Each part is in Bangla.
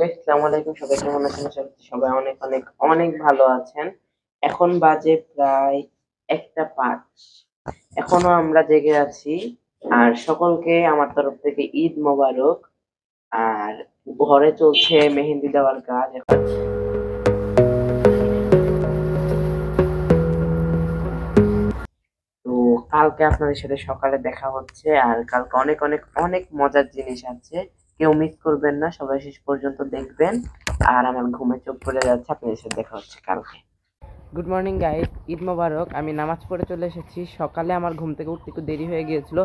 আসসালামু আলাইকুম, সবাই কেমন আছেন? আশা করছি সবাই অনেক অনেক অনেক ভালো আছেন। এখন বাজে প্রায় ১টা ৫। এখনো আমরা জেগে আছি। আর সকলকে আমার তরফ থেকে ঈদ মোবারক। আর ঘরে চলছে মেহেন্দি দেওয়ার কাজ। তো কালকে আপনাদের সাথে সকালে দেখা হচ্ছে। আর কালকে অনেক অনেক অনেক মজার জিনিস আছে। কেউ মিস করবেন না, সবাই শেষ পর্যন্ত দেখবেন। আর আমার ঘুমে চোখ পড়ে যাচ্ছে, আপনাদের সাথে দেখা হচ্ছে কালকে। গুড মর্নিং গাইস, ঈদ মোবারক। আমি নামাজ পড়ে চলে এসেছি। সকালে আমার ঘুম থেকে উঠতে একটু দেরি হয়ে গিয়েছিল,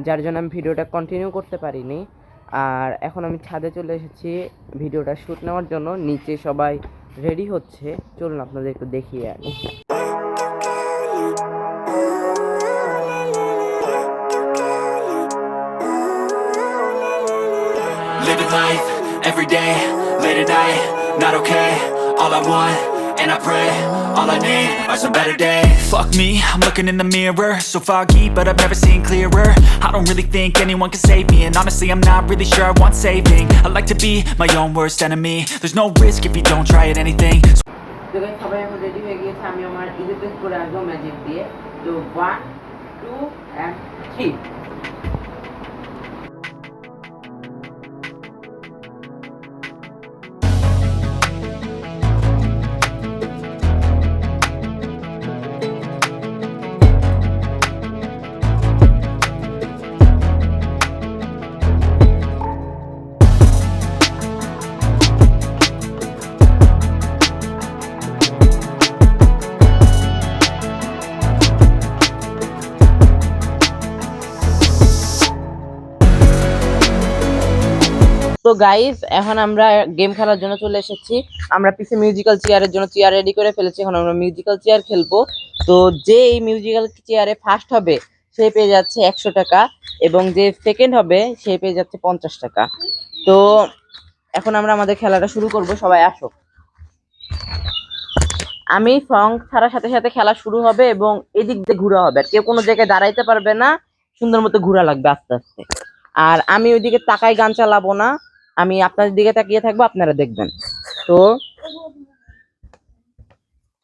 যার জন্য আমি ভিডিওটা কন্টিনিউ করতে পারিনি। আর এখন আমি ছাদে চলে এসেছি ভিডিওটা শ্যুট নেওয়ার জন্য। নিচে সবাই রেডি হচ্ছে, চলুন আপনাদের একটু দেখিয়ে আনি। Living life, everyday, late at night, not okay. All I want, and I pray, all I need are some better days. Fuck me, I'm looking in the mirror, so foggy, but I've never seen clearer. I don't really think anyone can save me, and honestly I'm not really sure I want saving. I like to be my own worst enemy. There's no risk if you don't try at anything. তো গাইস, সবাই এখন রেডি হয়ে গিয়েছে। আমি আমার ঈদের ড্রেস পরে আসবো ম্যাজিক দিয়ে। তো 1 2 and 3। তো গাইস, এখন আমরা গেম খেলার জন্য চলে এসেছি। আমরা পিছে মিউজিক্যাল চেয়ারের জন্য চেয়ার রেডি করে ফেলেছি। এখন আমরা মিউজিক্যাল চেয়ার খেলবো। তো যে এই মিউজিক্যাল চেয়ারে ফার্স্ট হবে সে পেয়ে যাচ্ছে 100 টাকা, এবং যে সেকেন্ড হবে সে পেয়ে যাচ্ছে 50 টাকা। তো এখন আমরা আমাদের খেলাটা শুরু করব, সবাই আসো। আমি সং ছাড়ার সাথে সাথে খেলা শুরু হবে, এবং এদিক দিয়ে ঘোরা হবে। কেউ কোনো জায়গায় দাঁড়াইতে পারবে না, সুন্দর মতো ঘোরা লাগবে আস্তে আস্তে। আর আমি ওইদিকে তাকাই গান চালাবো না, আমি আপনাদের দিকে তাকিয়ে থাকবো, আপনারা দেখবেন। তো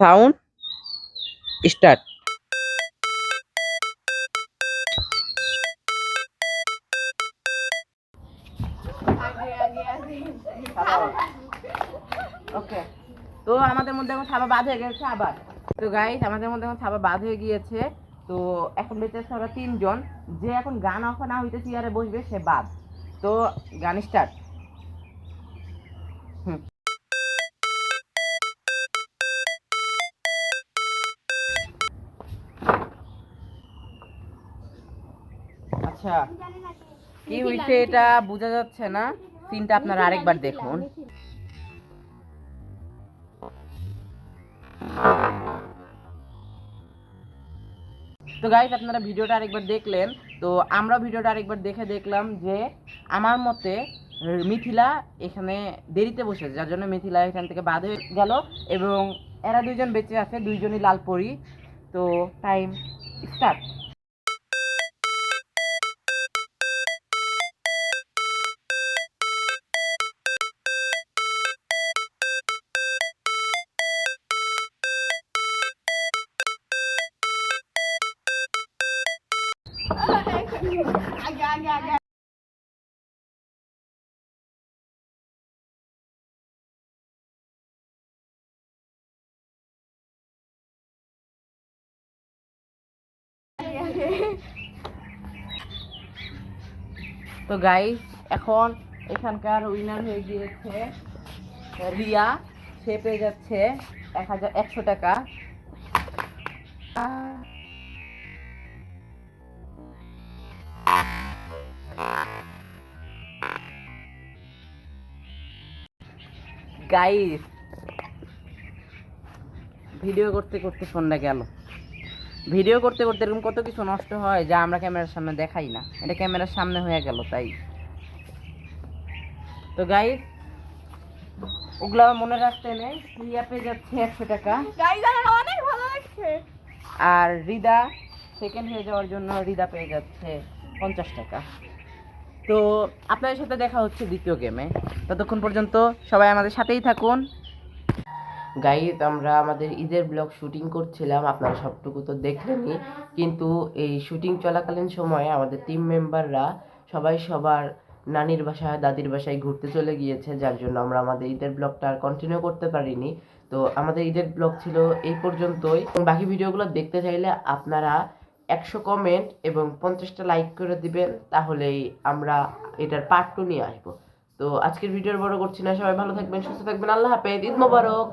সাউন্ড স্টার্ট। ওকে, তো আমাদের মধ্যে এখন থাবা বাদ হয়ে গেছে আবার। তো গাইস, আমাদের মধ্যে এখন থাবা বাদ হয়ে গিয়েছে। তো এখন বেঁচে আছে আমরা 3 জন। যে এখন গান অফ না হইতে চেয়ারে বসবে সে বাদ। তো গান স্টার্ট। আচ্ছা, কি হইছে এটা বোঝা যাচ্ছে না। সিনটা আপনারা আরেকবার দেখুন। তো গাইস, আপনারা ভিডিওটা আরেকবার দেখলেন। তো আমরা ভিডিওটা আরেকবার দেখে দেখলাম যে আমার মতে মিথিলা এখানে দেরিতে বসেছে, যার জন্য মিথিলা এখান থেকে বাদ হয়ে গেল, এবং এরা 2জন বেঁচে আছে, 2জনই লাল পরি। তো টাইম স্টার্ট। তো গাইস, এখন এখানকার উইনার হয়ে গিয়েছে রিয়া। সে পেয়ে যাচ্ছে 100 টাকা। গাইস, ভিডিও করতে করতে ফোনটা গেল। ভিডিও করতে করতে এরকম কত কিছু নষ্ট হয় যা আমরা ক্যামেরার সামনে দেখাই না। এটা ক্যামেরার সামনে হয়ে গেল তাই। তো গাইস, ওগুলো মনে রাখতে নেই। রিয়া পেয়ে যাচ্ছে 100 টাকা। অনেক ভালো লাগছে। আর রিদা সেকেন্ড হয়ে যাওয়ার জন্য রিদা পেয়ে যাচ্ছে 50 টাকা। তো আপনাদের সাথে দেখা হচ্ছে দ্বিতীয় গেমে। ততক্ষণ পর্যন্ত সবাই আমাদের সাথেই থাকুন। গাইজ, আমরা আমাদের ঈদের ব্লগ শুটিং করছিলাম, আপনারা সবটুকু তো দেখলেনই। কিন্তু এই শুটিং চলাকালীন সময়ে আমাদের টিম মেম্বাররা সবাই সবার নানির বাসায় দাদির বাসায় ঘুরতে চলে গিয়েছে, যার জন্য আমরা আমাদের ঈদের ব্লগটা আর কন্টিনিউ করতে পারিনি। তো আমাদের ঈদের ব্লগ ছিল এই পর্যন্তই। বাকি ভিডিওগুলো দেখতে চাইলে আপনারা 100 কমেন্ট এবং 50টা লাইক করে দিবেন, তাহলেই আমরা এটার পার্ট 2 নিয়ে আসবো। তো আজকের ভিডিওর বড় করছি না, সবাই ভালো থাকবেন, সুস্থ থাকবেন, আল্লাহ হাফেজ, ঈদ মোবারক।